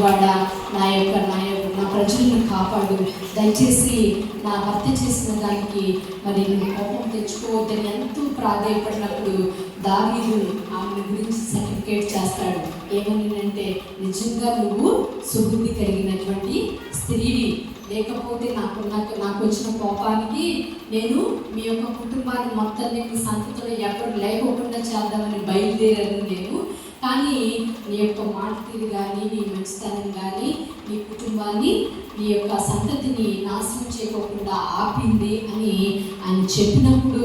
వాడ నా ప్రజలను కాపాడు, దయచేసి నా భర్త చేసిన దానికి మరి నువ్వు కోపం తెచ్చుకోవద్దని ఎంతో ప్రాధాయపడినప్పుడు దావీదు ఆమె గురించి సర్టిఫికేట్ చేస్తాడు. ఏమని నిజంగా నువ్వు సుబుద్ధి కలిగినటువంటి స్త్రీవి, లేకపోతే నాకు వచ్చిన కోపానికి నేను మీ యొక్క కుటుంబాన్ని మొత్తాన్ని మీ సంతతిలో ఎవరు లేకోకుండా చేద్దామని బయలుదేరాను నేను. కానీ నీ యొక్క మాట తీరు కానీ, నీ మంచితనం కానీ నీ కుటుంబాన్ని, నీ యొక్క సంతతిని నాశనం చేయకుండా ఆపింది అని ఆయన చెప్పినప్పుడు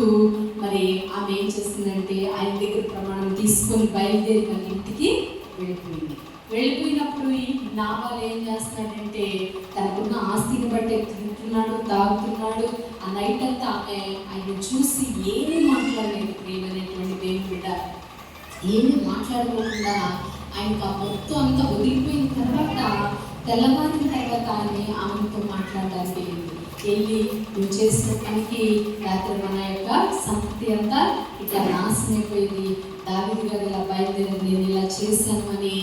మరి ఆమె ఏం చేస్తుందంటే ఆయన దగ్గర ప్రమాణం తీసుకొని బయలుదేరి మన ఇంటికి వెళ్ళిపోయినప్పుడు ఈ నాబాలు ఏం చేస్తున్నాడంటే తనకున్న ఆస్తిని బట్టి తింటున్నాడు, తాగుతున్నాడు. ఆ నైట్ అంతా ఆమె ఆయన చూసి ఏమీ మాట్లాడలేదు. ప్రియమైనటువంటి దేవుని బిడ్డ, ఏమీ మాట్లాడుకోకుండా ఆయనకు ఆ మొత్తం అంతా వదిలిపోయిన తర్వాత తెల్లవారిన తర్వాత ఆమెతో మాట్లాడడానికి వెళ్ళి నువ్వు చేసిన పనికి రాత్రి మన యొక్క సంతతి అంతా ఇట్లా నాశనమైపోయింది, దావీదు గారు ఇలా బయలుదేరి నేను ఇలా చేశాను అని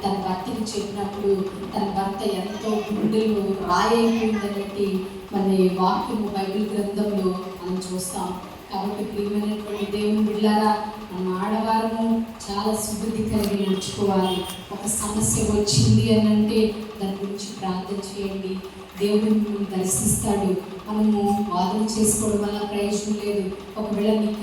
తన భర్తకి చెప్పినప్పుడు తన భర్త ఎంతో గుండెలు రాయైపోయిందన్నట్టు మన వాక్యము బైబిల్ గ్రంథంలో మనం చూస్తాం. కాబట్టి ప్రియమైనటువంటి దేవుని బిడ్డలారా, మనం ఆడవారము చాలా సుబుద్ధి కలిగి నడుచుకోవాలి. ఒక సమస్య వచ్చింది అని అంటే దాని గురించి ప్రార్థన చేయండి, దేవుడు మిమ్మల్ని దర్శిస్తాడు. మనము వాదన చేసుకోవడం వల్ల ప్రయోజనం లేదు. ఒకవేళ మీకు